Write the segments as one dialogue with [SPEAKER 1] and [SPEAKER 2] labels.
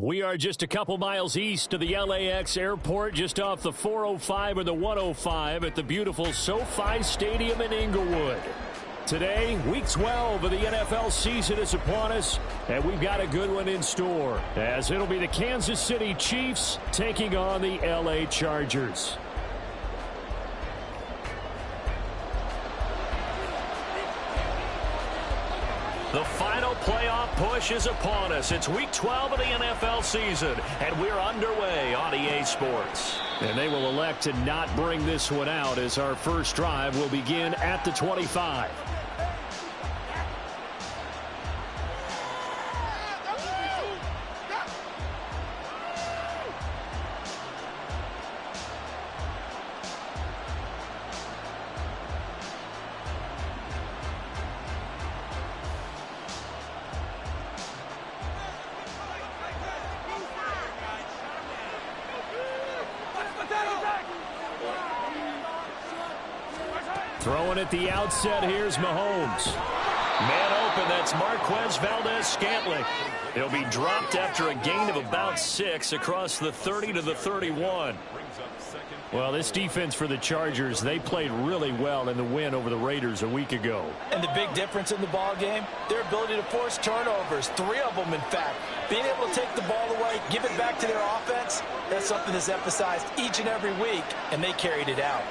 [SPEAKER 1] We are just a couple miles east of the LAX airport, just off the 405 or the 105 at the beautiful SoFi Stadium in Inglewood. Today, Week 12 of the NFL season is upon us, and we've got a good one in store, as it'll be the Kansas City Chiefs taking on the LA Chargers. The final playoff push is upon us. It's Week 12 of the NFL season, and we're underway on EA Sports. And they will elect to not bring this one out, as our first drive will begin at the 25. Throwing at the outset, here's Mahomes. Man open, that's Marquez Valdes-Scantling. He'll be dropped after a gain of about 6 across the 30 to the 31. Well, this defense for the Chargers, they played really well in the win over the Raiders a week ago.
[SPEAKER 2] And the big difference in the ball game, their ability to force turnovers, 3 of them in fact. Being able to take the ball away, give it back to their offense, that's something that's emphasized each and every week, and they carried it out.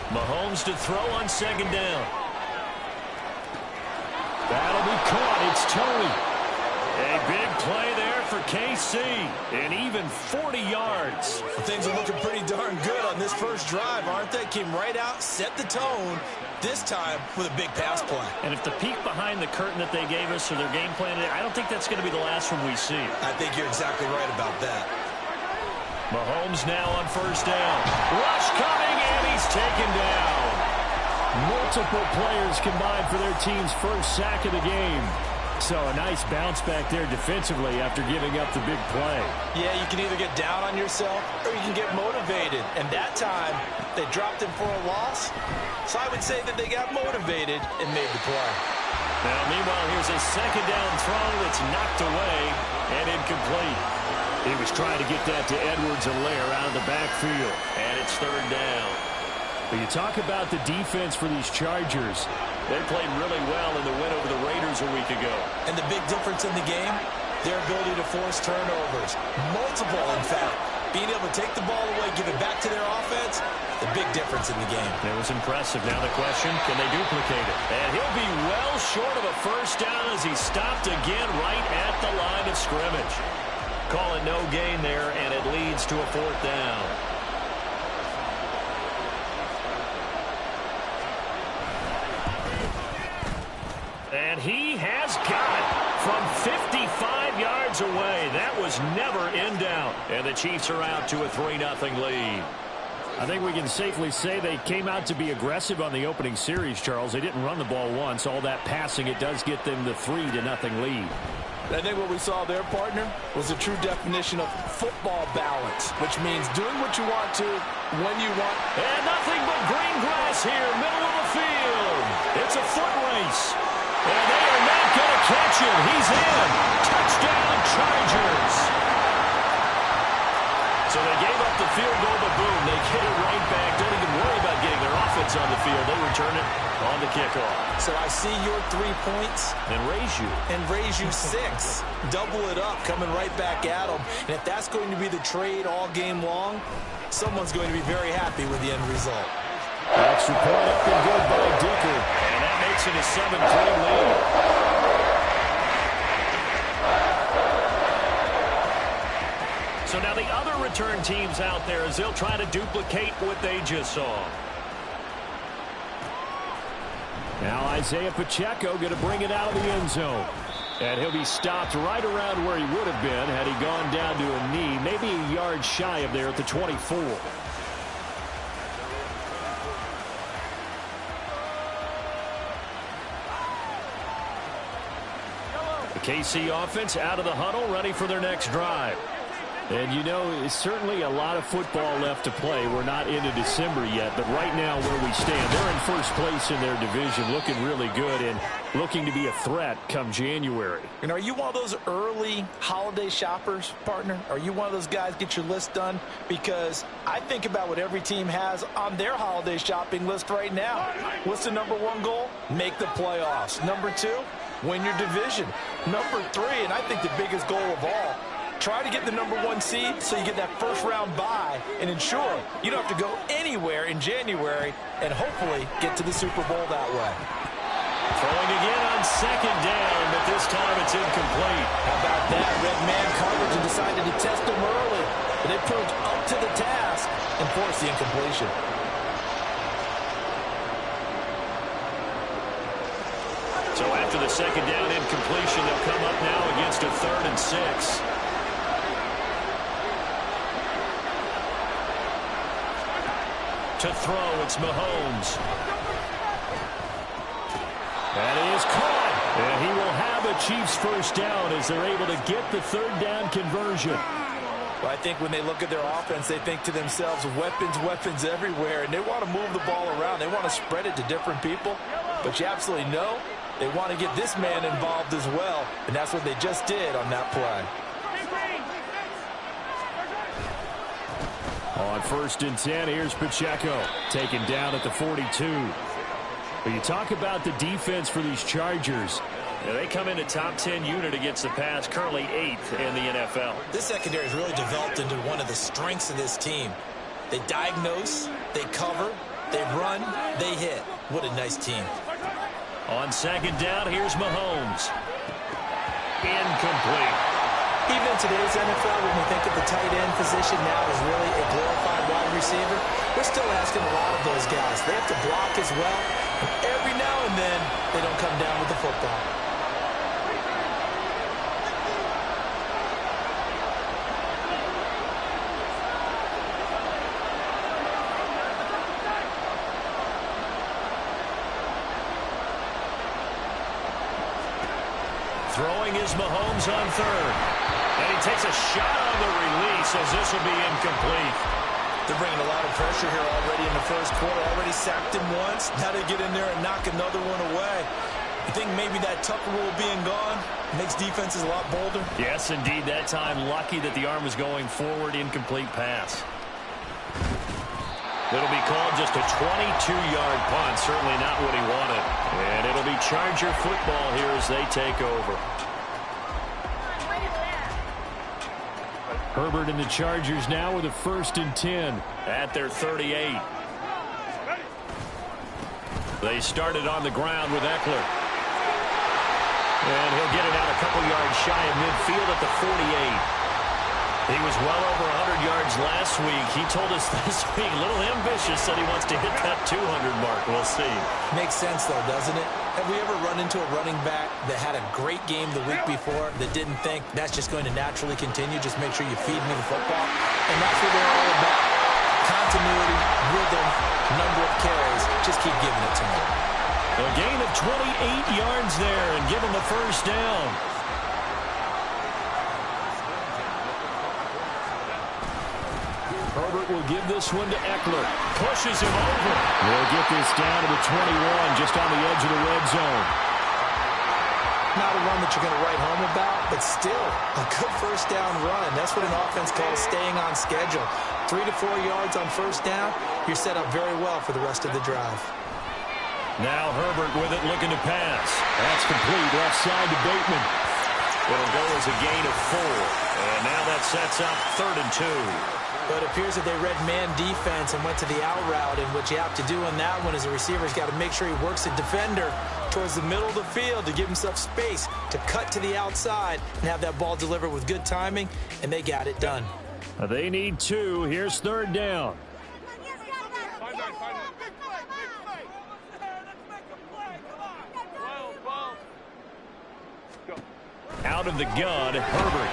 [SPEAKER 1] Mahomes to throw on second down. That'll be caught. It's Tony. A big play there for KC. And even 40 yards.
[SPEAKER 2] Things are looking pretty darn good on this first drive, aren't they? Came right out, set the tone, this time with a big pass play.
[SPEAKER 1] And if the peek behind the curtain that they gave us or their game plan, I don't think that's going to be the last one we see.
[SPEAKER 2] I think you're exactly right about that.
[SPEAKER 1] Mahomes now on first down. Rush coming, and he's taken down. Multiple players combined for their team's first sack of the game. So a nice bounce back there defensively after giving up the big play.
[SPEAKER 2] Yeah, you can either get down on yourself or you can get motivated. And that time, they dropped him for a loss. So I would say that they got motivated and made the play.
[SPEAKER 1] Now, meanwhile, here's a second down throw that's knocked away and incomplete. He was trying to get that to Edwards-Helaire out of the backfield, and it's third down. But you talk about the defense for these Chargers. They played really well in the win over the Raiders a week ago.
[SPEAKER 2] And the big difference in the game, their ability to force turnovers. Multiple, in fact. Being able to take the ball away, give it back to their offense, the big difference in the game.
[SPEAKER 1] It was impressive. Now the question, can they duplicate it? And he'll be well short of a first down as he stopped again right at the line of scrimmage. Call it no gain there, and it leads to a fourth down. And he has got it from 55 yards away. That was never in doubt. And the Chiefs are out to a 3-0 lead. I think we can safely say they came out to be aggressive on the opening series, Charles. They didn't run the ball once. All that passing, it does get them the 3-0 lead.
[SPEAKER 2] I think what we saw there, partner, was a true definition of football balance, which means doing what you want to, when you want.
[SPEAKER 1] And nothing but green grass here, middle of the field. It's a foot race. And they are not going to catch him. He's in. Touchdown, Chargers. So they gave up the field goal, but boom, they get it right back. Don't even worry about getting their offense on the field. They return it on the kickoff.
[SPEAKER 2] So I see your 3 points.
[SPEAKER 1] And raise you
[SPEAKER 2] 6. Double it up, coming right back at them. And if that's going to be the trade all game long, someone's going to be very happy with the end result.
[SPEAKER 1] Extra point up and good by Dicker. And that makes it a 7-3 lead. So now the other return teams out there as they'll try to duplicate what they just saw. Now Isaiah Pacheco going to bring it out of the end zone. And he'll be stopped right around where he would have been had he gone down to a knee, maybe a yard shy of there at the 24. The KC offense out of the huddle, ready for their next drive. And, you know, it's certainly a lot of football left to play. We're not into December yet, but right now where we stand, they're in first place in their division, looking really good and looking to be a threat come January.
[SPEAKER 2] And are you one of those early holiday shoppers, partner? Are you one of those guys get your list done? Because I think about what every team has on their holiday shopping list right now. What's the number one goal? Make the playoffs. Number two, win your division. Number three, and I think the biggest goal of all, try to get the number one seed so you get that first round bye and ensure you don't have to go anywhere in January and hopefully get to the Super Bowl that way.
[SPEAKER 1] Throwing again on second down, but this time it's incomplete.
[SPEAKER 2] How about that? Red man coverage and decided to test them early. But they proved up to the task and forced the incompletion.
[SPEAKER 1] So after the second down incompletion, they'll come up now against a 3rd and 6. To throw, it's Mahomes. That is caught. And he will have a Chiefs first down as they're able to get the 3rd down conversion.
[SPEAKER 2] Well, I think when they look at their offense, they think to themselves, weapons, weapons everywhere. And they want to move the ball around. They want to spread it to different people. But you absolutely know they want to get this man involved as well. And that's what they just did on that play.
[SPEAKER 1] On 1st and 10, here's Pacheco, taken down at the 42. When you talk about the defense for these Chargers, they come in a top 10 unit against the pass, currently 8th in the NFL.
[SPEAKER 2] This secondary has really developed into one of the strengths of this team. They diagnose, they cover, they run, they hit. What a nice team.
[SPEAKER 1] On 2nd down, here's Mahomes. Incomplete.
[SPEAKER 2] Even in today's NFL, when we think of the tight end position now as really a glorified wide receiver, we're still asking a lot of those guys. They have to block as well. And every now and then, they don't come down with the football.
[SPEAKER 1] Throwing is Mahomes on 3rd. And he takes a shot on the release as this will be incomplete.
[SPEAKER 2] They're bringing a lot of pressure here already in the first quarter. Already sacked him once. Now they get in there and knock another one away. You think maybe that Tucker rule being gone makes defenses a lot bolder?
[SPEAKER 1] Yes, indeed. That time, lucky that the arm was going forward. Incomplete pass. It'll be called just a 22-yard punt. Certainly not what he wanted. And it'll be Charger football here as they take over. Herbert and the Chargers now with a 1st and 10 at their 38. They started on the ground with Eckler. And he'll get it out a couple yards shy of midfield at the 48. He was well over 100 yards last week. He told us this week, a little ambitious, said he wants to hit that 200 mark. We'll see.
[SPEAKER 2] Makes sense, though, doesn't it? Have we ever run into a running back that had a great game the week before that didn't think that's just going to naturally continue? Just make sure you feed me the football. And that's what they're all about. Continuity, rhythm, number of carries. Just keep giving it to me.
[SPEAKER 1] A gain of 28 yards there and give him the first down. Herbert will give this one to Eckler. Pushes him over. They'll get this down to the 21, just on the edge of the red zone.
[SPEAKER 2] Not a run that you're going to write home about, but still a good first down run. That's what an offense calls staying on schedule. 3 to 4 yards on first down, you're set up very well for the rest of the drive.
[SPEAKER 1] Now Herbert with it, looking to pass. That's complete, left side to Bateman. It'll go as a gain of 4. And now that sets up 3rd and 2.
[SPEAKER 2] But it appears that they read man defense and went to the out route. And what you have to do on that one as a receiver is got to make sure he works the defender towards the middle of the field to give himself space to cut to the outside and have that ball delivered with good timing. And they got it done.
[SPEAKER 1] They need 2. Here's 3rd down. Out of the gun, Herbert.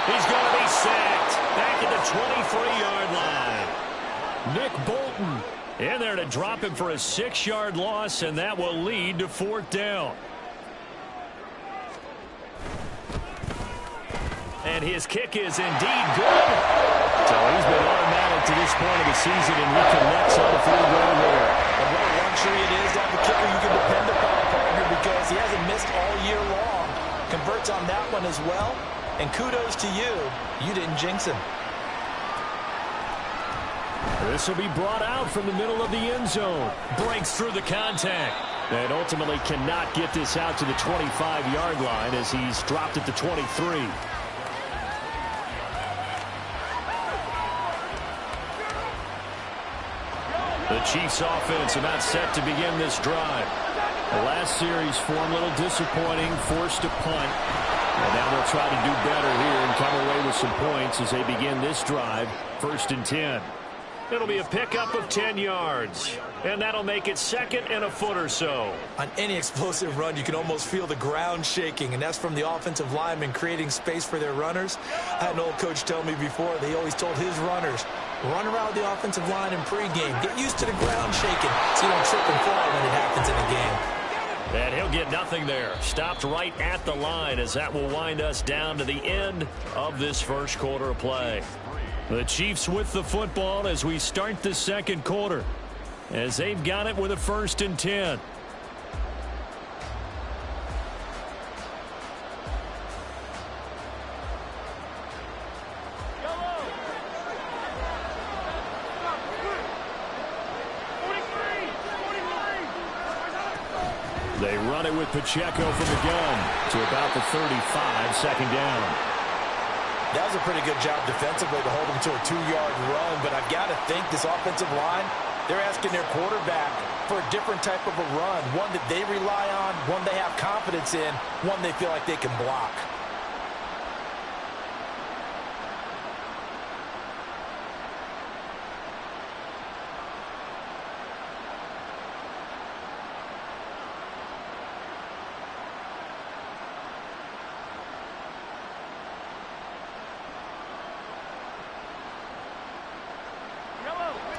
[SPEAKER 1] He's going to be sacked. Back at the 23-yard line. Nick Bolton in there to drop him for a 6-yard loss, and that will lead to 4th down. And his kick is indeed good. So he's been automatic to this point of the season, and he connects on the field goal there.
[SPEAKER 2] And what a luxury it is to have a kicker you can depend upon, partner, because he hasn't missed all year long. Converts on that one as well. And kudos to you. You didn't jinx him.
[SPEAKER 1] This will be brought out from the middle of the end zone. Breaks through the contact. And ultimately cannot get this out to the 25-yard line as he's dropped it to 23. The Chiefs offense about set to begin this drive. The last series for him a little disappointing, forced to punt. And now they'll try to do better here and come away with some points as they begin this drive, 1st and 10. It'll be a pickup of 10 yards. And that'll make it 2nd and a foot or so.
[SPEAKER 2] On any explosive run, you can almost feel the ground shaking, and that's from the offensive linemen creating space for their runners. I had an old coach tell me before, they always told his runners, run around the offensive line in pregame. Get used to the ground shaking so you don't trip and fall when it happens in a game.
[SPEAKER 1] And he'll get nothing there. Stopped right at the line as that will wind us down to the end of this first quarter of play. The Chiefs with the football as we start the second quarter, as they've got it with a 1st and 10. They run it with Pacheco from the gun to about the 35, 2nd down.
[SPEAKER 2] That was a pretty good job defensively to hold him to a 2-yard run, but I've got to think this offensive line, they're asking their quarterback for a different type of a run, one that they rely on, one they have confidence in, one they feel like they can block.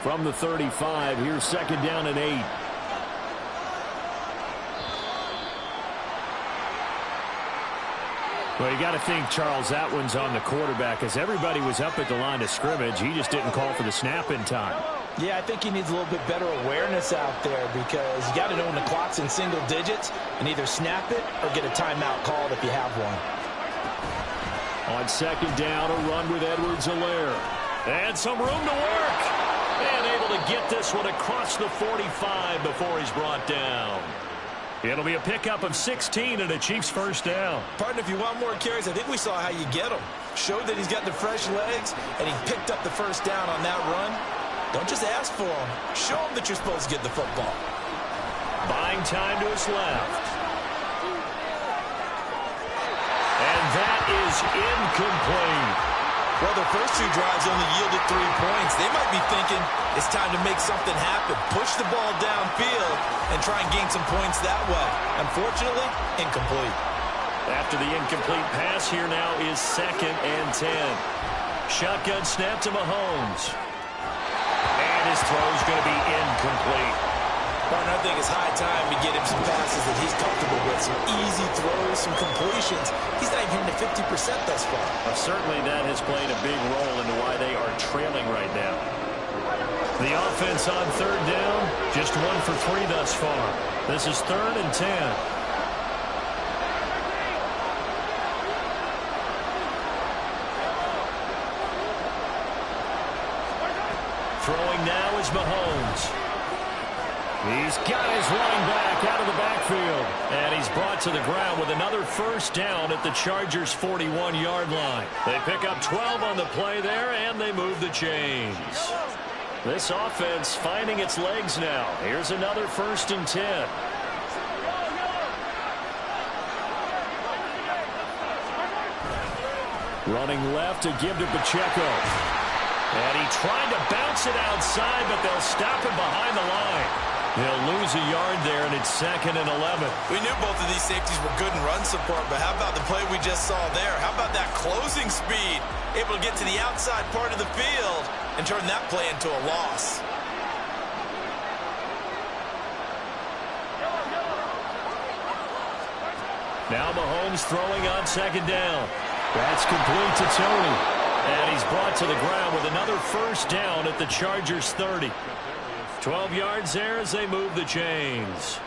[SPEAKER 1] From the 35, here's 2nd down and 8. Well, you got to think, Charles, that one's on the quarterback, as everybody was up at the line of scrimmage. He just didn't call for the snap in time.
[SPEAKER 2] Yeah, I think he needs a little bit better awareness out there, because you got to know when the clock's in single digits and either snap it or get a timeout called if you have one.
[SPEAKER 1] On 2nd down, a run with Edwards-Helaire. And some room to work. And able to get this one across the 45 before he's brought down. It'll be a pickup of 16 and a Chiefs 1st down.
[SPEAKER 2] Partner, if you want more carries, I think we saw how you get them. Showed that he's got the fresh legs, and he picked up the 1st down on that run. Don't just ask for them. Show them that you're supposed to get the football.
[SPEAKER 1] Buying time to his left. And that is incomplete.
[SPEAKER 2] Well, their first 2 drives only yielded 3 points. They might be thinking it's time to make something happen. Push the ball downfield and try and gain some points that way. Unfortunately, incomplete.
[SPEAKER 1] After the incomplete pass, here now is 2nd and 10. Shotgun snap to Mahomes. And his throw's going to be incomplete.
[SPEAKER 2] Partner, I think it's high time to get him some passes that he's comfortable with. Some easy throws, some completions. He's not even hitting the 50% thus far.
[SPEAKER 1] Certainly that has played a big role into why they are trailing right now. The offense on 3rd down, just 1 for 3 thus far. This is 3rd and 10. Throwing now is Mahomes. He's got his running back out of the backfield. And he's brought to the ground with another 1st down at the Chargers' 41-yard line. They pick up 12 on the play there, and they move the chains. This offense finding its legs now. Here's another 1st and 10. Running left to give to Pacheco. And he tried to bounce it outside, but they'll stop him behind the line. He'll lose a yard there, and it's 2nd and 11.
[SPEAKER 2] We knew both of these safeties were good in run support, but how about the play we just saw there? How about that closing speed? Able to get to the outside part of the field and turn that play into a loss.
[SPEAKER 1] Now Mahomes throwing on 2nd down. That's complete to Tony. And he's brought to the ground with another first down at the Chargers' 30. 12 yards there as they move the chains.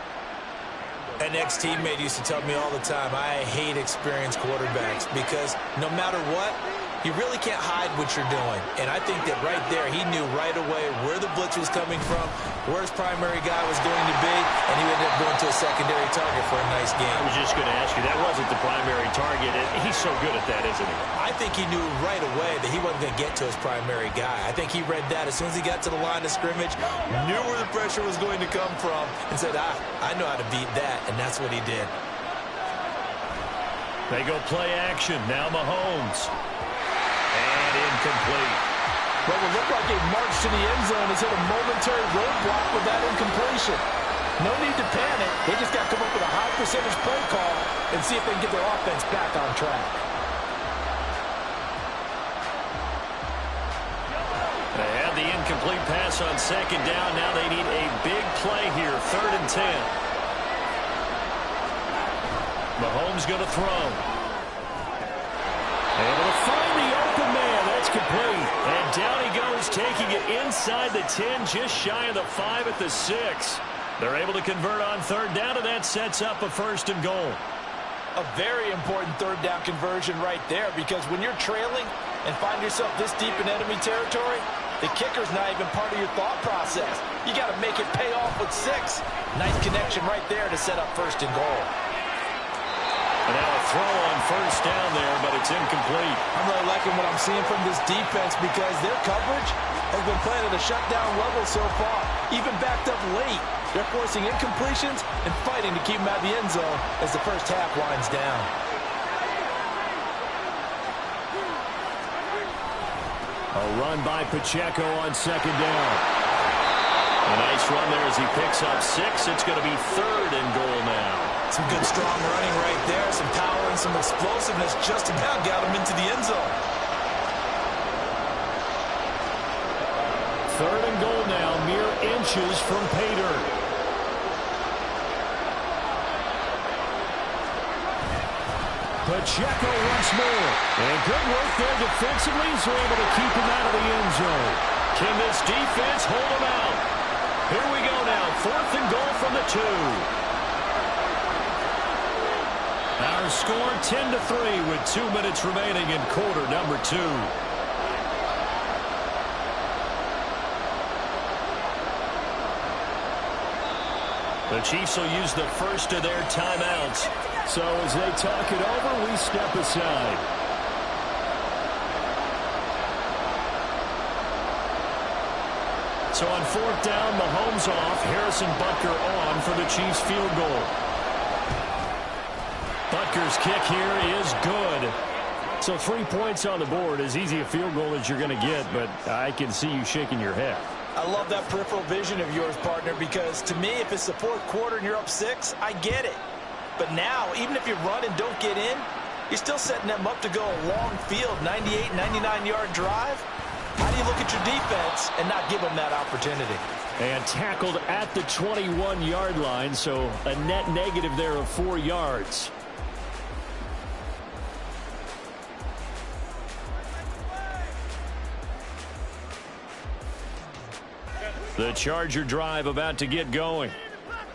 [SPEAKER 2] An ex-teammate used to tell me all the time, I hate experienced quarterbacks because no matter what, you really can't hide what you're doing. And I think that right there, he knew right away where the blitz was coming from, where his primary guy was going to be, and he ended up going to a secondary target for a nice game.
[SPEAKER 1] I was just going to ask you, that wasn't the primary target. He's so good at that, isn't he?
[SPEAKER 2] I think he knew right away that he wasn't going to get to his primary guy. I think he read that as soon as he got to the line of scrimmage, knew where the pressure was going to come from, and said, I know how to beat that, and that's what he did.
[SPEAKER 1] They go play action. Now Mahomes. And incomplete.
[SPEAKER 2] Well, it looked like a march to the end zone has hit a momentary roadblock with that incompletion. No need to panic. They just got to come up with a high percentage play call and see if they can get their offense back on track.
[SPEAKER 1] They had the incomplete pass on second down. Now they need a big play here. 3rd and 10. Mahomes going to throw. Able to find the open man. That's complete. And down he goes, taking it inside the 10, just shy of the 5 at the 6. They're able to convert on 3rd down, and that sets up a 1st and goal.
[SPEAKER 2] A very important 3rd down conversion right there, because when you're trailing and find yourself this deep in enemy territory, the kicker's not even part of your thought process. You got to make it pay off with 6. Nice connection right there to set up 1st and goal.
[SPEAKER 1] And now a throw on 1st down there, but it's incomplete.
[SPEAKER 2] I'm really liking what I'm seeing from this defense because their coverage has been playing at a shutdown level so far. Even backed up late, they're forcing incompletions and fighting to keep them out of the end zone as the first half winds down.
[SPEAKER 1] A run by Pacheco on 2nd down. A nice run there as he picks up 6. It's going to be 3rd and goal now.
[SPEAKER 2] Some good, strong running right there. Some power and some explosiveness just about got him into the end zone.
[SPEAKER 1] 3rd and goal now, mere inches from pay dirt. Pacheco once more. And good work there defensively, so able to keep him out of the end zone. Can this defense hold him out? Here we go now, 4th and goal from the 2. Our score 10-3 with 2 minutes remaining in quarter number 2. The Chiefs will use the first of their timeouts. So as they talk it over, we step aside. So on 4th down, Mahomes off, Harrison Butker on for the Chiefs field goal. Butker's kick here is good. So 3 points on the board, as easy a field goal as you're going to get, but I can see you shaking your head.
[SPEAKER 2] I love that peripheral vision of yours, partner, because to me, if it's the 4th quarter and you're up 6, I get it. But now, even if you run and don't get in, you're still setting them up to go a long field, 98, 99-yard drive. How do you look at your defense and not give them that opportunity?
[SPEAKER 1] And tackled at the 21-yard line, so a net negative there of 4 yards. The Charger drive about to get going.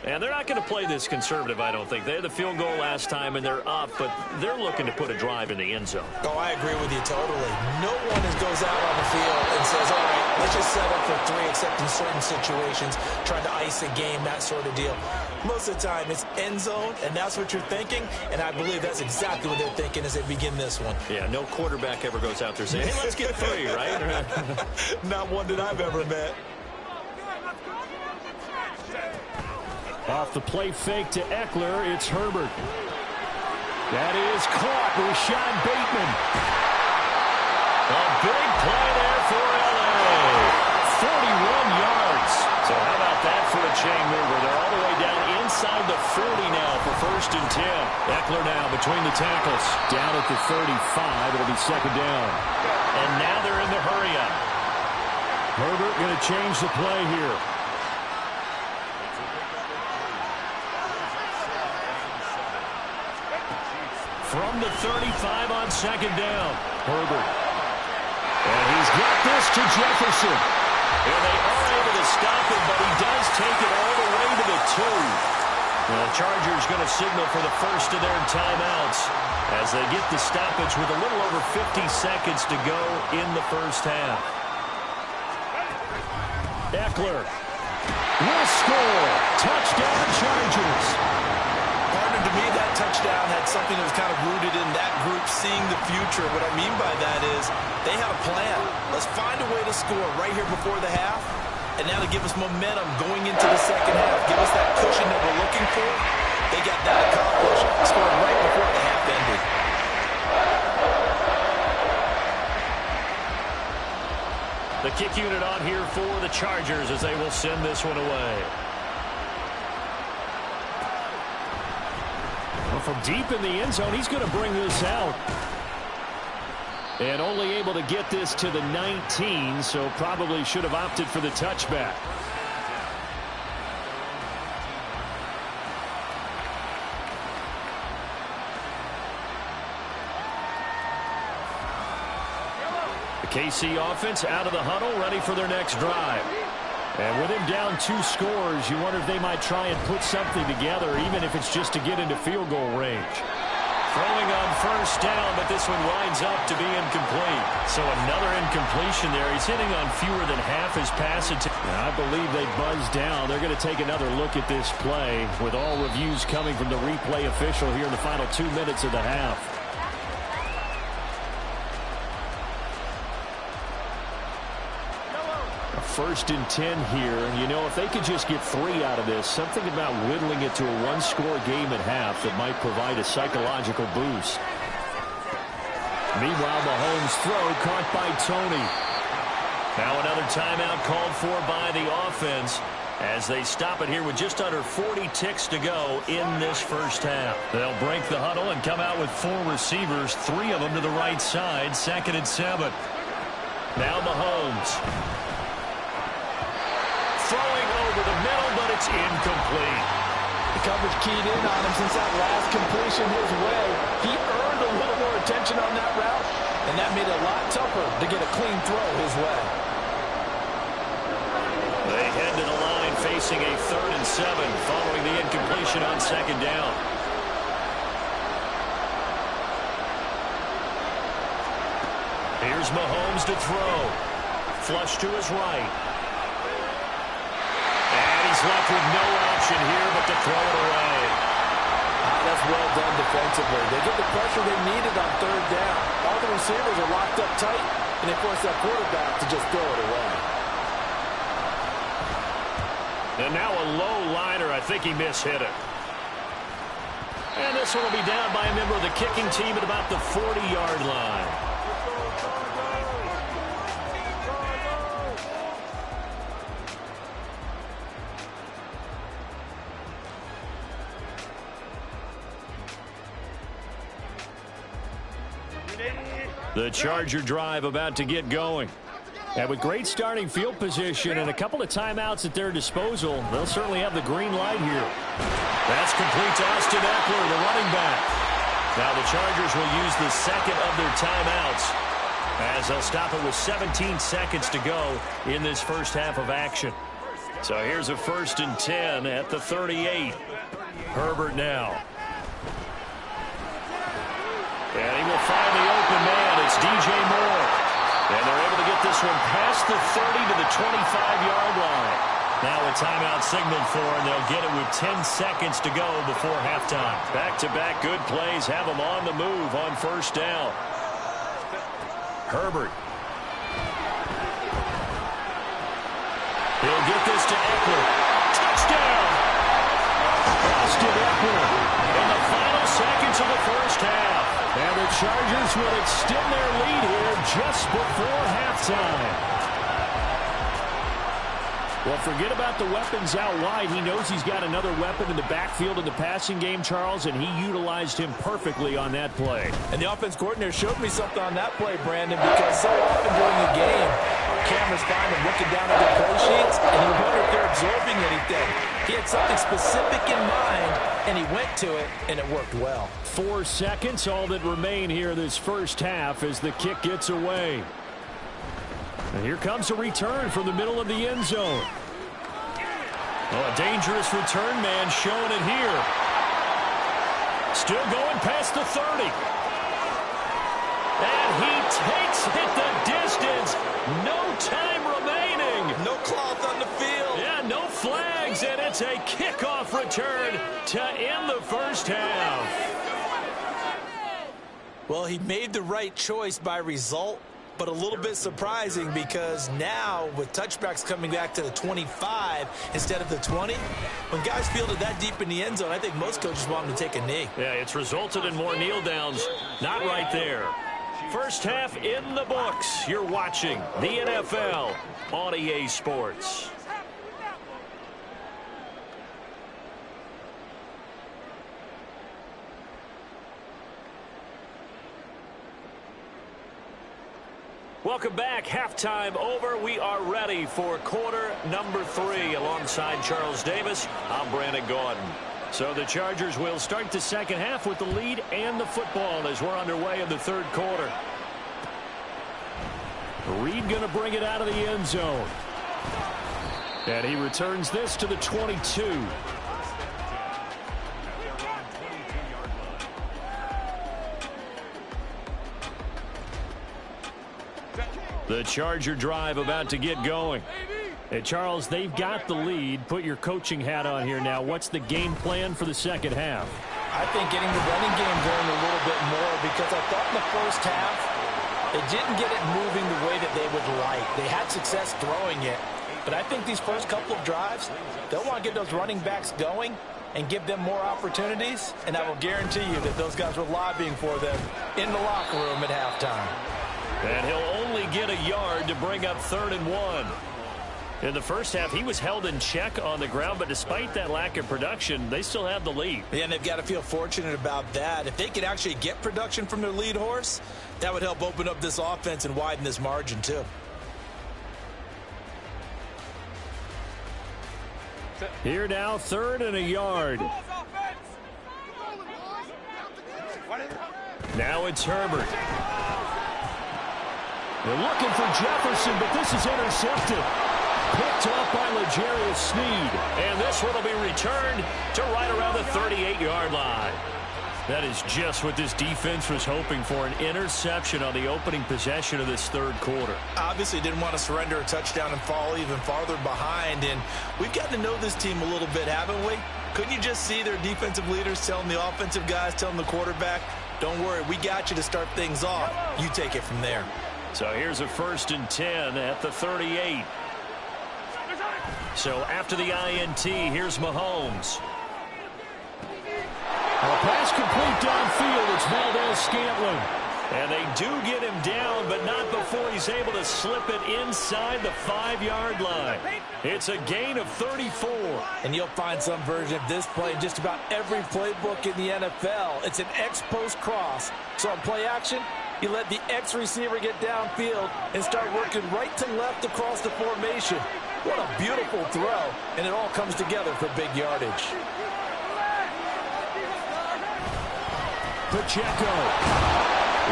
[SPEAKER 1] And they're not going to play this conservative, I don't think. They had the field goal last time, and they're up, but they're looking to put a drive in the end zone.
[SPEAKER 2] Oh, I agree with you totally. No one goes out on the field and says, all right, let's just settle for 3, except in certain situations, trying to ice a game, that sort of deal. Most of the time, it's end zone, and that's what you're thinking, and I believe that's exactly what they're thinking as they begin this one.
[SPEAKER 1] Yeah, no quarterback ever goes out there saying, hey, let's get 3, right?
[SPEAKER 2] Not one that I've ever met.
[SPEAKER 1] Off the play fake to Eckler, it's Herbert. That is caught. Rashad Bateman. A big play there for L.A. 41 yards. So how about that for a chain mover? They're all the way down inside the 40 now for 1st and 10. Eckler now between the tackles. Down at the 35. It'll be 2nd down. And now they're in the hurry-up. Herbert going to change the play here. from the 35 on second down. Herbert. And he's got this to Jefferson. And they are able to stop him, but he does take it all the way to the 2. The Chargers going to signal for the first of their timeouts as they get the stoppage with a little over 50 seconds to go in the first half. Eckler will score. Touchdown, Chargers.
[SPEAKER 2] Partner, to me, that touchdown had something that was kind of rooted in that group seeing the future. What I mean by that is they had a plan. Let's find a way to score right here before the half. And now to give us momentum going into the second half. Give us that cushion that we're looking for. They got that accomplished. Scored right before the half ended.
[SPEAKER 1] The kick unit on here for the Chargers as they will send this one away. Well, from deep in the end zone, he's going to bring this out. And only able to get this to the 19, so probably should have opted for the touchback. The KC offense out of the huddle, ready for their next drive. And with him down 2 scores, you wonder if they might try and put something together, even if it's just to get into field goal range. Throwing on first down, but this one winds up to be incomplete. So another incompletion there. He's hitting on fewer than half his passes. I believe they buzzed down. They're going to take another look at this play with all reviews coming from the replay official here in the final 2 minutes of the half. First and 10 here. You know, if they could just get 3 out of this, something about whittling it to a 1-score game at half that might provide a psychological boost. Meanwhile, Mahomes' throw caught by Tony. Now another timeout called for by the offense as they stop it here with just under 40 ticks to go in this first half. They'll break the huddle and come out with 4 receivers, 3 of them to the right side, 2nd and 7. Now Mahomes. Throwing over the middle, but it's incomplete.
[SPEAKER 2] The coverage keyed in on him since that last completion his way. He earned a little more attention on that route, and that made it a lot tougher to get a clean throw his way.
[SPEAKER 1] They head to the line facing a 3rd and 7 following the incompletion on 2nd down. Here's Mahomes to throw. Flush to his right. He's left with no option here but to throw it away.
[SPEAKER 2] That's well done defensively. They get the pressure they needed on 3rd down. All the receivers are locked up tight, and they force that quarterback to just throw it away.
[SPEAKER 1] And now a low liner. I think he mishit it. And this one will be down by a member of the kicking team at about the 40-yard line. The Charger drive about to get going. And with great starting field position and a couple of timeouts at their disposal, they'll certainly have the green light here. That's complete to Austin Eckler, the running back. Now the Chargers will use the 2nd of their timeouts as they'll stop it with 17 seconds to go in this first half of action. So here's a 1st and 10 at the 38. Herbert now. And he will find the open man. It's DJ Moore. And they're able to get this one past the 30 to the 25-yard line. Now a timeout signaled for, and they'll get it with 10 seconds to go before halftime. Back-to-back good plays have them on the move on 1st down. Herbert. He'll get this to Eckler. Touchdown! Austin Eckler in the final seconds of the first half. And the Chargers will extend their lead here just before halftime. Well, forget about the weapons out wide. He knows he's got another weapon in the backfield in the passing game, Charles, and he utilized him perfectly on that play.
[SPEAKER 2] And the offense coordinator showed me something on that play, Brandon, because so often during the game, our cameras find him looking down at their play sheets, and you wonder if they're absorbing anything. He had something specific in mind, and he went to it, and it worked well.
[SPEAKER 1] 4 seconds, all that remain here this first half as the kick gets away. And here comes a return from the middle of the end zone. Oh, a dangerous return man showing it here. Still going past the 30. And he takes it the distance. No time remaining.
[SPEAKER 2] No cloth on the field.
[SPEAKER 1] Yeah, no flags, and it's a kickoff return to end the first half.
[SPEAKER 2] Well, he made the right choice by result, but a little bit surprising because now with touchbacks coming back to the 25 instead of the 20, when guys fielded that deep in the end zone, I think most coaches want them to take a knee.
[SPEAKER 1] Yeah, it's resulted in more kneel downs. Not right there. First half in the books. You're watching the NFL on EA Sports. Welcome back. Halftime over. We are ready for quarter number 3. Alongside Charles Davis, I'm Brandon Gaudin. So the Chargers will start the second half with the lead and the football as we're underway in the third quarter. Reed going to bring it out of the end zone. And he returns this to the 22. The Charger drive about to get going. Hey, Charles, they've got the lead. Put your coaching hat on here now. What's the game plan for the second half?
[SPEAKER 2] I think getting the running game going a little bit more because I thought in the first half they didn't get it moving the way that they would like. They had success throwing it, but I think these first couple of drives, they'll want to get those running backs going and give them more opportunities, and I will guarantee you that those guys were lobbying for them in the locker room at halftime.
[SPEAKER 1] And he'll only get a yard to bring up 3rd and 1. In the first half, he was held in check on the ground, but despite that lack of production, they still have the lead.
[SPEAKER 2] Yeah, and they've got to feel fortunate about that. If they could actually get production from their lead horse, that would help open up this offense and widen this margin too.
[SPEAKER 1] Here now, 3rd and a yard. Now it's Herbert. They're looking for Jefferson, but this is intercepted. Picked up by L'Jarius Sneed. And this one will be returned to right around the 38-yard line. That is just what this defense was hoping for, an interception on the opening possession of this third quarter.
[SPEAKER 2] Obviously didn't want to surrender a touchdown and fall even farther behind. And we've got to know this team a little bit, haven't we? Couldn't you just see their defensive leaders telling the offensive guys, telling the quarterback, don't worry, we got you to start things off. You take it from there.
[SPEAKER 1] So here's a 1st and 10 at the 38. So after the INT, here's Mahomes. A pass complete downfield. It's Valdez-Scantling. And they do get him down, but not before he's able to slip it inside the 5-yard line. It's a gain of 34.
[SPEAKER 2] And you'll find some version of this play in just about every playbook in the NFL. It's an X-post cross. So on play action, you let the X receiver get downfield and start working right to left across the formation. What a beautiful throw, and it all comes together for big yardage.
[SPEAKER 1] Pacheco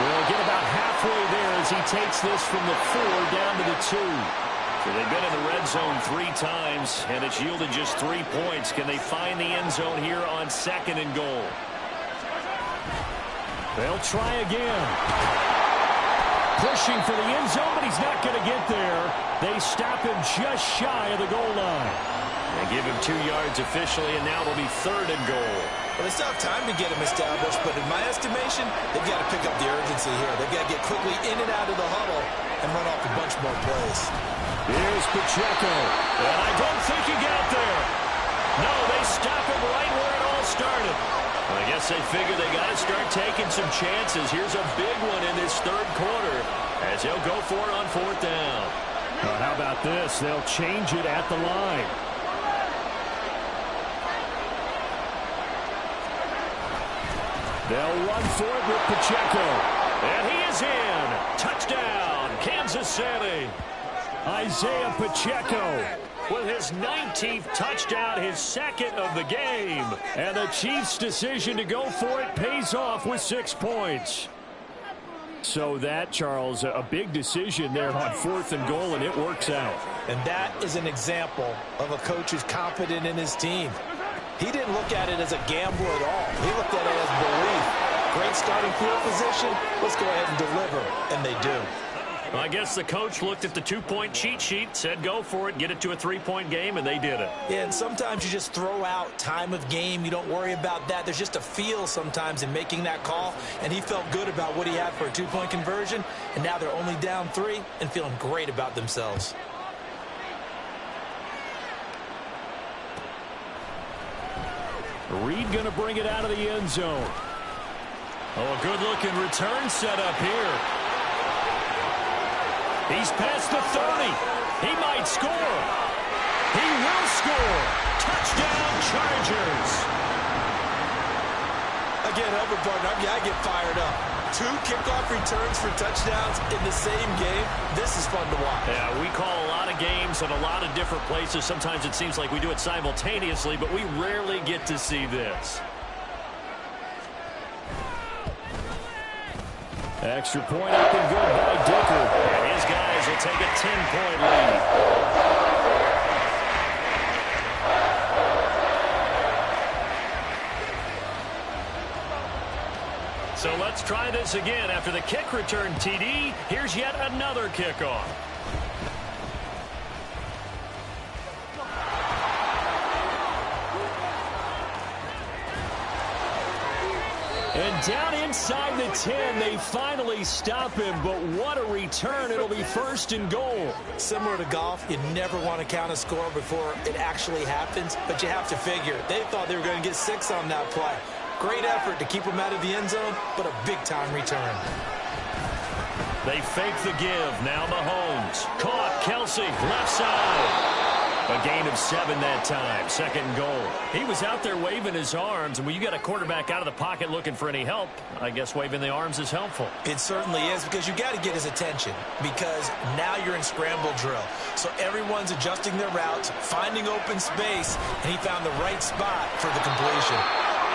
[SPEAKER 1] will get about halfway there as he takes this from the 4 down to the 2. So they've been in the red zone 3 times, and it's yielded just 3 points. Can they find the end zone here on 2nd and goal? They'll try again. Pushing for the end zone, but he's not going to get there. They stop him just shy of the goal line. They give him 2 yards officially, and now it'll be 3rd and goal.
[SPEAKER 2] Well, they still have time to get him established, but in my estimation, they've got to pick up the urgency here. They've got to get quickly in and out of the huddle and run off a bunch more plays.
[SPEAKER 1] Here's Pacheco, and I don't think he got there. No, they stop him right where it all started. I guess they figure they got to start taking some chances. Here's a big one in this third quarter as he'll go for it on 4th down. How about this? They'll change it at the line. They'll run for it with Pacheco. And he is in. Touchdown, Kansas City. Isaiah Pacheco with his 19th touchdown, his second of the game. And the Chiefs' decision to go for it pays off with 6 points. So that, Charles, a big decision there on 4th and goal, and it works out.
[SPEAKER 2] And that is an example of a coach who's confident in his team. He didn't look at it as a gamble at all. He looked at it as belief. Great starting field position. Let's go ahead and deliver. And they do.
[SPEAKER 1] Well, I guess the coach looked at the 2-point cheat sheet, said go for it, get it to a 3-point game, and they did it.
[SPEAKER 2] Yeah, and sometimes you just throw out time of game. You don't worry about that. There's just a feel sometimes in making that call, and he felt good about what he had for a 2-point conversion, and now they're only down 3 and feeling great about themselves.
[SPEAKER 1] Reed going to bring it out of the end zone. Oh, a good-looking return set up here. He's past the 30. He might score. He will score. Touchdown, Chargers.
[SPEAKER 2] Again, Elbert partner, I get fired up. 2 kickoff returns for touchdowns in the same game. This is fun to watch.
[SPEAKER 1] Yeah, we call a lot of games at a lot of different places. Sometimes it seems like we do it simultaneously, but we rarely get to see this. Extra point up and good by Dicker. And his guys will take a 10-point lead. So let's try this again. After the kick return TD, here's yet another kickoff. And down inside the 10, they finally stop him, but what a return. It'll be 1st and goal.
[SPEAKER 2] Similar to golf, you never want to count a score before it actually happens, but you have to figure. They thought they were going to get 6 on that play. Great effort to keep him out of the end zone, but a big-time return.
[SPEAKER 1] They fake the give. Now Mahomes. Caught. Kelsey, left side. A gain of 7 that time. 2nd and goal. He was out there waving his arms, and when you got a quarterback out of the pocket looking for any help, I guess waving the arms is helpful.
[SPEAKER 2] It certainly is, because you got to get his attention, because now you're in scramble drill. So everyone's adjusting their routes, finding open space, and he found the right spot for the completion.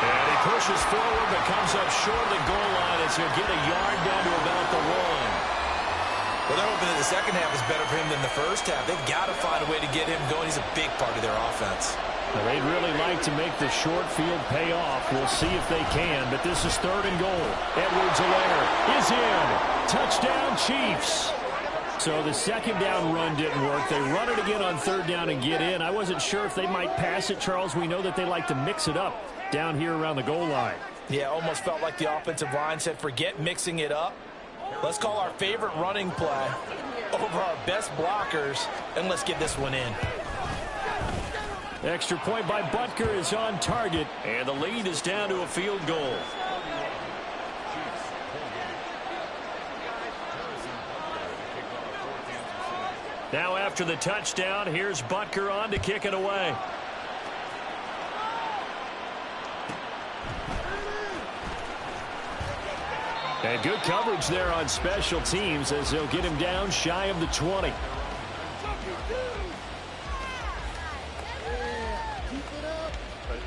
[SPEAKER 1] And he pushes forward, but comes up short of the goal line as he'll get a yard down to about the 1.
[SPEAKER 2] Well, they're hoping that the second half is better for him than the first half. They've got to find a way to get him going. He's a big part of their offense.
[SPEAKER 1] Now, they'd really like to make the short field pay off. We'll see if they can, but this is 3rd and goal. Edwards-Helaire is in. Touchdown, Chiefs. So the 2nd down run didn't work. They run it again on 3rd down and get in. I wasn't sure if they might pass it, Charles. We know that they like to mix it up down here around the goal line.
[SPEAKER 2] Yeah, almost felt like the offensive line said, forget mixing it up. Let's call our favorite running play over our best blockers, and let's get this one in.
[SPEAKER 1] Extra point by Butker is on target, and the lead is down to a field goal. Now after the touchdown, here's Butker on to kick it away. And good coverage there on special teams as they'll get him down shy of the 20.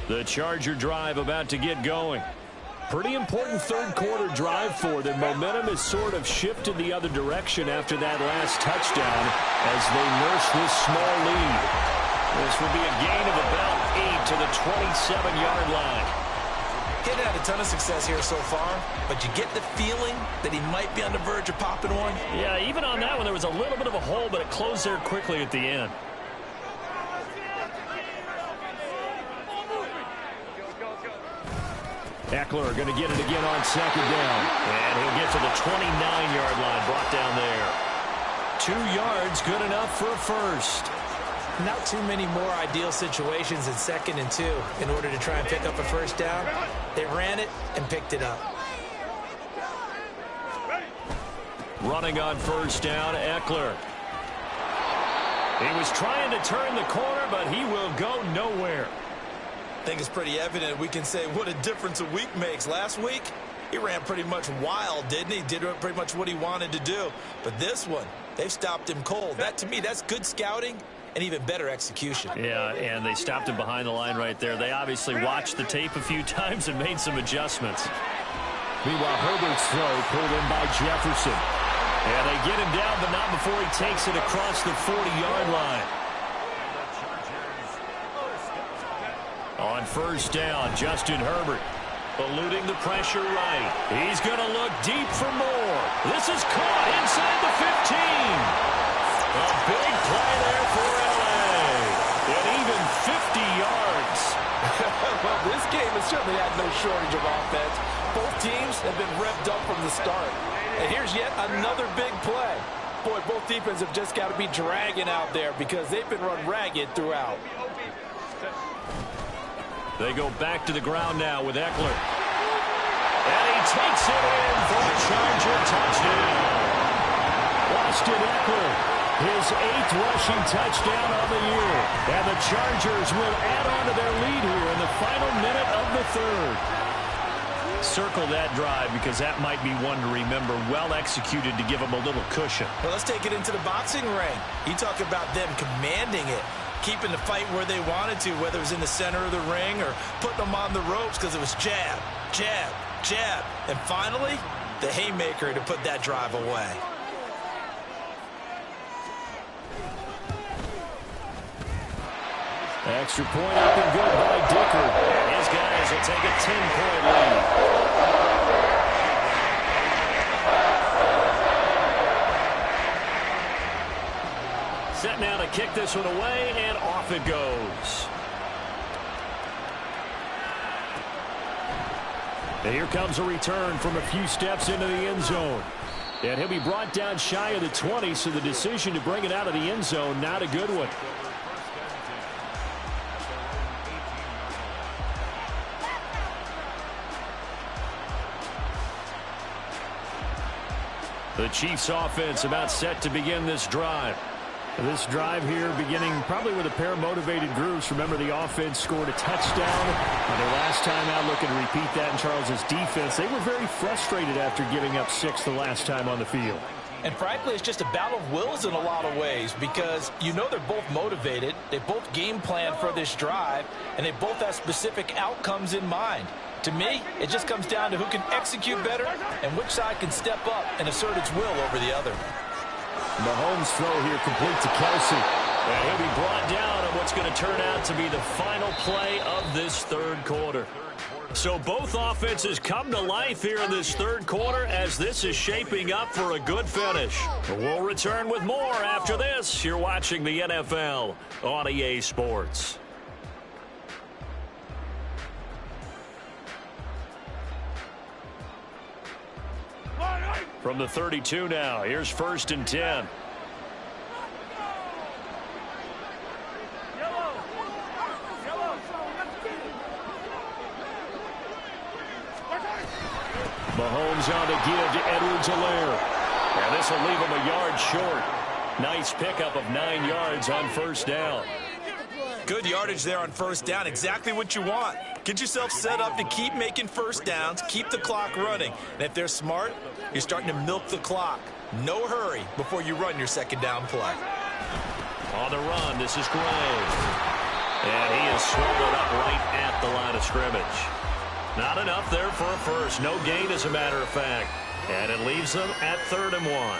[SPEAKER 1] The Charger drive about to get going. Pretty important 3rd quarter drive for them. Momentum has sort of shifted the other direction after that last touchdown as they nurse this small lead. This will be a gain of about 8 to the 27-yard line.
[SPEAKER 2] He's had a ton of success here so far, but you get the feeling that he might be on the verge of popping one.
[SPEAKER 1] Yeah, even on that one, there was a little bit of a hole, but it closed there quickly at the end. Eckler going to get it again on 2nd down. And he'll get to the 29-yard line, brought down there. 2 yards, good enough for a first.
[SPEAKER 2] Not too many more ideal situations in 2nd and 2 in order to try and pick up a first down. They ran it and picked it up.
[SPEAKER 1] Running on 1st down, Eckler. He was trying to turn the corner, but he will go nowhere.
[SPEAKER 2] I think it's pretty evident. We can say what a difference a week makes. Last week, he ran pretty much wild, didn't he? Did pretty much what he wanted to do. But this one, they've stopped him cold. That, to me, that's good scouting and even better execution.
[SPEAKER 1] Yeah, and they stopped him behind the line right there. They obviously watched the tape a few times and made some adjustments. Meanwhile, Herbert's throw pulled in by Jefferson. And they get him down, but not before he takes it across the 40-yard line. On first down, Justin Herbert eluding the pressure right. He's going to look deep for more. This is caught inside the 15. A big play there for L.A. And even 50 yards.
[SPEAKER 2] Well, this game has certainly had no shortage of offense. Both teams have been revved up from the start. And here's yet another big play. Boy, both defenses have just got to be dragging out there because they've been run ragged throughout.
[SPEAKER 1] They go back to the ground now with Eckler. And he takes it in for a Charger touchdown. Austin Eckler, his 8th rushing touchdown of the year. And the Chargers will add on to their lead here in the final minute of the third. Circle that drive because that might be one to remember. Well executed to give them a little cushion.
[SPEAKER 2] Well, let's take it into the boxing ring. You talk about them commanding it, keeping the fight where they wanted to, whether it was in the center of the ring or putting them on the ropes because it was jab, jab, jab. And finally, the haymaker to put that drive away.
[SPEAKER 1] Extra point up and good by Dicker. And his guys will take a 10-point lead. Set now to kick this one away, and off it goes. And here comes a return from a few steps into the end zone. And he'll be brought down shy of the 20, so the decision to bring it out of the end zone, not a good one. The Chiefs offense about set to begin this drive. This drive here beginning probably with a pair of motivated groups. Remember, the offense scored a touchdown on their last time out, looking to repeat that in Charles's defense. They were very frustrated after giving up 6 the last time on the field.
[SPEAKER 2] And frankly, it's just a battle of wills in a lot of ways because you know they're both motivated. They both game plan for this drive, and they both have specific outcomes in mind. To me, it just comes down to who can execute better and which side can step up and assert its will over the other.
[SPEAKER 1] Mahomes' throw here complete to Kelsey. And he'll be brought down on what's going to turn out to be the final play of this third quarter. So both offenses come to life here in this third quarter as this is shaping up for a good finish. We'll return with more after this. You're watching the NFL on EA Sports. From the 32 now, here's 1st and 10. Mahomes on to give to Edwards-Helaire. And this will leave him a yard short. Nice pickup of 9 yards on first down.
[SPEAKER 2] Good yardage there on first down. Exactly what you want. Get yourself set up to keep making first downs, keep the clock running. And if they're smart, you're starting to milk the clock. No hurry before you run your second down play.
[SPEAKER 1] On the run, this is Gray. And he is swallowed up right at the line of scrimmage. Not enough there for a first. No gain, as a matter of fact. And it leaves them at 3rd and 1.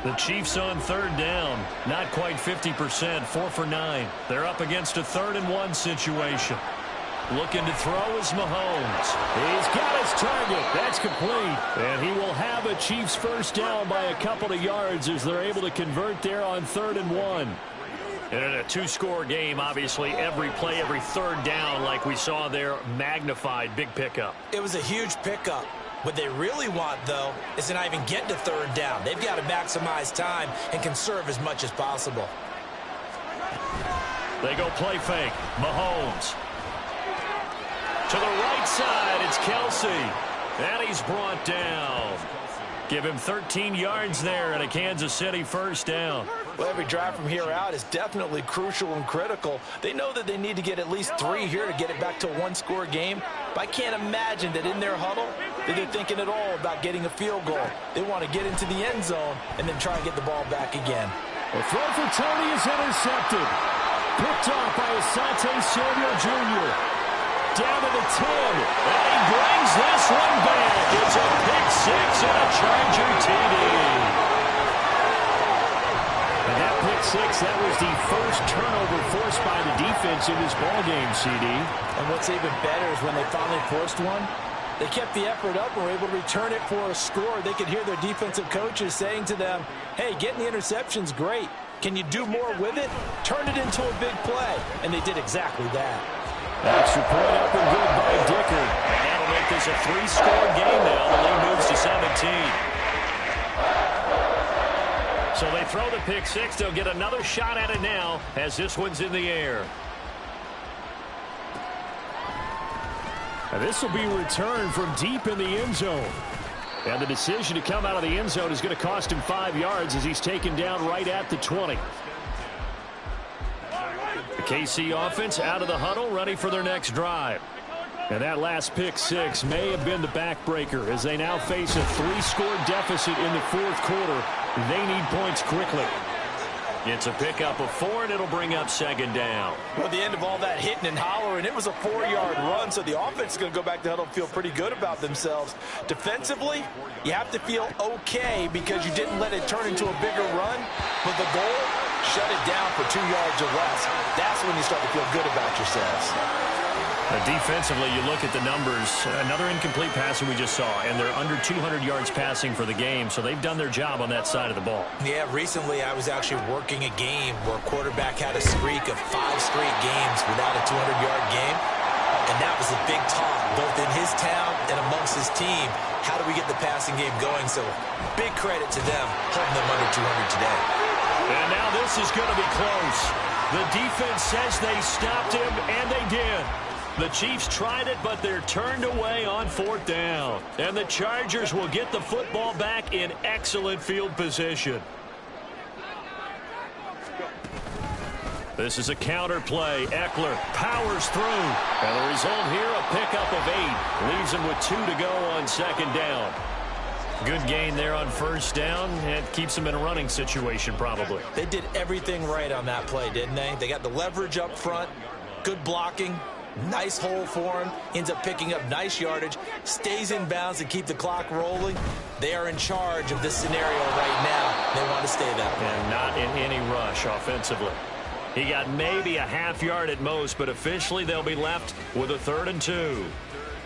[SPEAKER 1] The Chiefs on 3rd down. Not quite 50%, 4 for 9. They're up against a 3rd and 1 situation. Looking to throw is Mahomes. He's got his target. That's complete. And he will have a Chiefs first down by a couple of yards as they're able to convert there on 3rd and 1. And in a 2-score game, obviously, every play, every third down, like we saw there, magnified. Big pickup.
[SPEAKER 2] It was a huge pickup. What they really want, though, is to not even get to 3rd down. They've got to maximize time and conserve as much as possible.
[SPEAKER 1] They go play fake. Mahomes. To the right side, it's Kelsey. And he's brought down. Give him 13 yards there and a Kansas City first down.
[SPEAKER 2] Well, every drive from here out is definitely crucial and critical. They know that they need to get at least 3 here to get it back to a one-score game. But I can't imagine that in their huddle that they're thinking at all about getting a field goal. They want to get into the end zone and then try and get the ball back again.
[SPEAKER 1] The throw for Tony is intercepted. Picked off by Asante Samuel Jr. Down to the 10. And he brings this one back. It's a pick 6 and a Charger TD. And that pick 6, that was the first turnover forced by the defense in this ballgame, CD.
[SPEAKER 2] And what's even better is when they finally forced one, they kept the effort up and were able to return it for a score. They could hear their defensive coaches saying to them, hey, getting the interception's great. Can you do more with it? Turn it into a big play. And they did exactly that.
[SPEAKER 1] Extra point up and good by Dicker. And that'll make this a 3-score game now. The lead moves to 17. So they throw the pick 6. They'll get another shot at it now as this one's in the air. And this will be returned from deep in the end zone. And the decision to come out of the end zone is going to cost him 5 yards as he's taken down right at the 20. The KC offense out of the huddle, ready for their next drive. And that last pick 6 may have been the backbreaker as they now face a 3-score deficit in the fourth quarter. They need points quickly. It's a pickup of 4, and it'll bring up second down.
[SPEAKER 2] Well, the end of all that hitting and hollering, it was a 4-yard run, so the offense is going to go back to huddle and feel pretty good about themselves. Defensively, you have to feel okay because you didn't let it turn into a bigger run, but the goal, shut it down for 2 yards or less. That's when you start to feel good about yourselves.
[SPEAKER 1] Defensively, you look at the numbers. Another incomplete passing we just saw, and they're under 200 yards passing for the game, so they've done their job on that side of the ball.
[SPEAKER 2] Yeah, recently I was actually working a game where a quarterback had a streak of 5 straight games without a 200-yard game, and that was a big talk, both in his town and amongst his team. How do we get the passing game going? So big credit to them holding them under 200 today.
[SPEAKER 1] And now this is going to be close. The defense says they stopped him, and they did. The Chiefs tried it, but they're turned away on 4th down. And the Chargers will get the football back in excellent field position. This is a counter play. Eckler powers through. And the result here, a pickup of 8. Leaves him with 2 to go on second down. Good gain there on first down. It keeps them in a running situation probably.
[SPEAKER 2] They did everything right on that play, didn't they? They got the leverage up front, good blocking. Nice hole for him. Ends up picking up nice yardage. Stays in bounds to keep the clock rolling. They are in charge of this scenario right now. They want to stay that way.
[SPEAKER 1] And not in any rush offensively. He got maybe a half yard at most, but officially they'll be left with a 3rd and 2.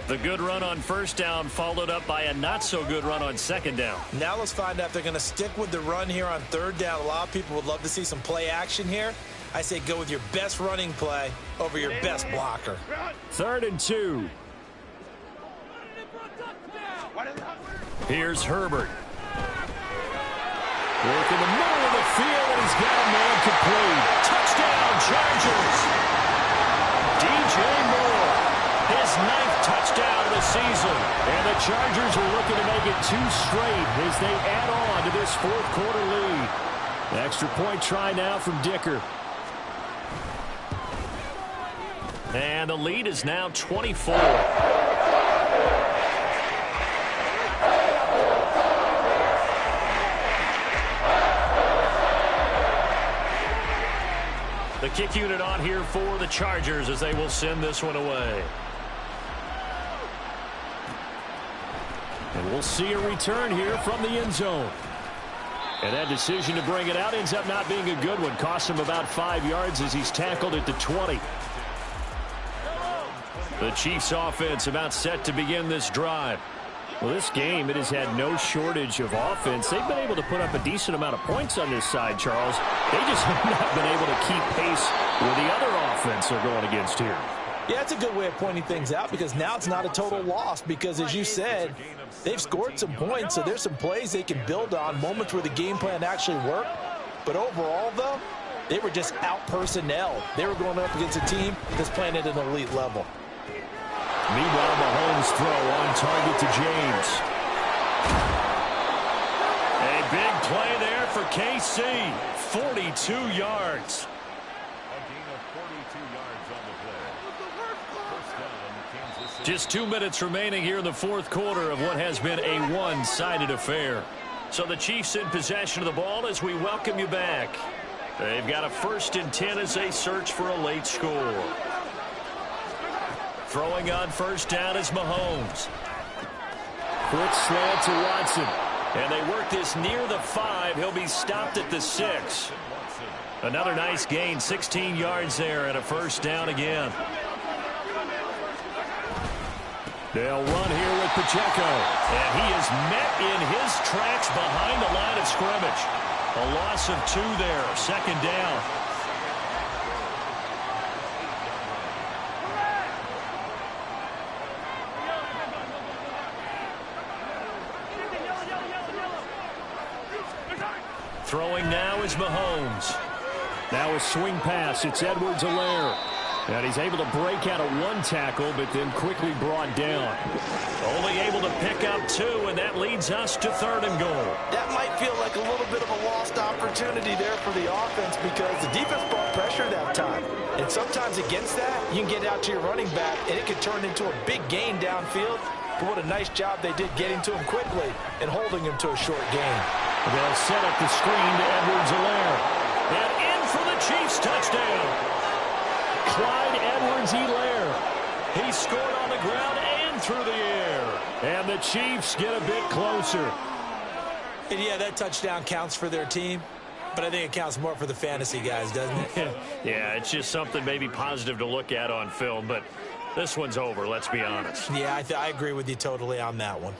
[SPEAKER 1] The good run on first down followed up by a not-so-good run on second down.
[SPEAKER 2] Now let's find out if they're going to stick with the run here on 3rd down. A lot of people would love to see some play action here. I say go with your best running play over your best blocker.
[SPEAKER 1] 3rd and 2. Here's Herbert. Work in the middle of the field, and he's got a man complete. Touchdown, Chargers. DJ Moore, his 9th touchdown of the season. And the Chargers are looking to make it 2 straight as they add on to this fourth quarter lead. Extra point try now from Dicker. And the lead is now 24. The kick unit on here for the Chargers as they will send this one away. And we'll see a return here from the end zone. And that decision to bring it out ends up not being a good one. Cost him about 5 yards as he's tackled at the 20. The Chiefs offense about set to begin this drive. Well, this game, it has had no shortage of offense. They've been able to put up a decent amount of points on this side, Charles. They just have not been able to keep pace with the other offense they're going against here.
[SPEAKER 2] Yeah, that's a good way of pointing things out because now it's not a total loss because, as you said, they've scored some points, so there's some plays they can build on, moments where the game plan actually worked. But overall, though, they were just out-personnel. They were going up against a team that's playing at an elite level.
[SPEAKER 1] Meanwhile, Mahomes' throw on target to James. Big play there for KC. 42 yards. Just 2 minutes remaining here in the fourth quarter of what has been a one-sided affair. So the Chiefs in possession of the ball as we welcome you back. They've got a 1st and 10 as they search for a late score. Throwing on first down is Mahomes. Quick slant to Watson. And they work this near the 5. He'll be stopped at the 6. Another nice gain, 16 yards there and a first down again. They'll run here with Pacheco. And he is met in his tracks behind the line of scrimmage. A loss of 2 there, 2nd down. Throwing now is Mahomes. Now a swing pass. It's Edwards-Helaire. And he's able to break out of 1 tackle, but then quickly brought down. Only able to pick up 2, and that leads us to 3rd and goal.
[SPEAKER 2] That might feel like a little bit of a lost opportunity there for the offense because the defense brought pressure that time. And sometimes against that, you can get out to your running back, and it could turn into a big gain downfield. But what a nice job they did getting to him quickly and holding him to a short gain.
[SPEAKER 1] They'll set up the screen to Edwards-Helaire. And in for the Chiefs touchdown. Clyde Edwards-Helaire. He scored on the ground and through the air. And the Chiefs get a bit closer.
[SPEAKER 2] And yeah, that touchdown counts for their team. But I think it counts more for the fantasy guys, doesn't it?
[SPEAKER 1] Yeah, it's just something maybe positive to look at on film. But this one's over, let's be honest.
[SPEAKER 2] Yeah, I agree with you totally on that one.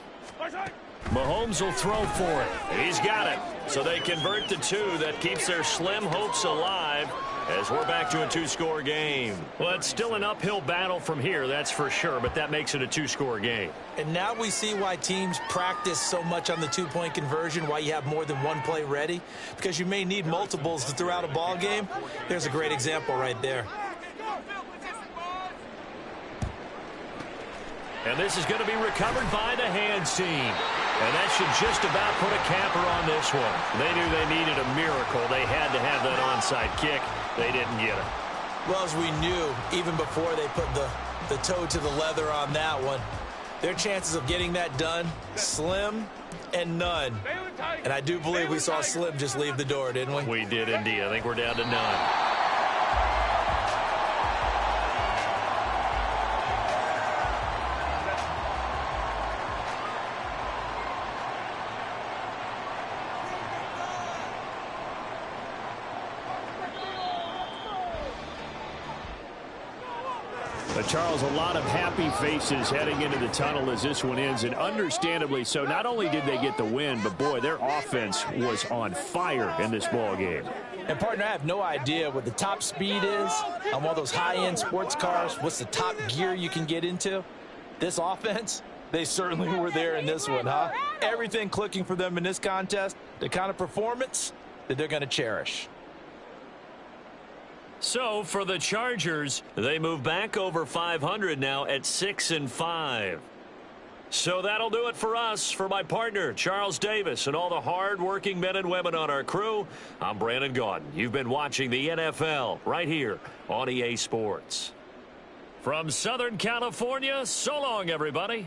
[SPEAKER 1] Mahomes will throw for it. He's got it. So they convert the 2. That keeps their slim hopes alive as we're back to a 2-score game. Well, it's still an uphill battle from here, that's for sure, but that makes it a 2-score game.
[SPEAKER 2] And now we see why teams practice so much on the 2-point conversion, why you have more than 1 play ready, because you may need multiples throughout a ball game. There's a great example right there.
[SPEAKER 1] And this is going to be recovered by the hands team. And that should just about put a capper on this one. They knew they needed a miracle. They had to have that onside kick. They didn't get it.
[SPEAKER 2] Well, as we knew, even before they put the toe to the leather on that one, their chances of getting that done, slim and none. And I do believe we saw Slim just leave the door, didn't we?
[SPEAKER 1] We did indeed. I think we're down to none. Charles, a lot of happy faces heading into the tunnel as this one ends, and understandably so. Not only did they get the win, but boy, their offense was on fire in this ball game.
[SPEAKER 2] And partner, I have no idea what the top speed is on one of those high-end sports cars. What's the top gear you can get into? This offense, they certainly were there in this one, huh? Everything clicking for them in this contest, the kind of performance that they're going to cherish.
[SPEAKER 1] So for the Chargers, they move back over 500 now at 6-5. So that'll do it for us. For my partner, Charles Davis, and all the hard-working men and women on our crew, I'm Brandon Gaudin. You've been watching the NFL right here on EA Sports. From Southern California, so long, everybody.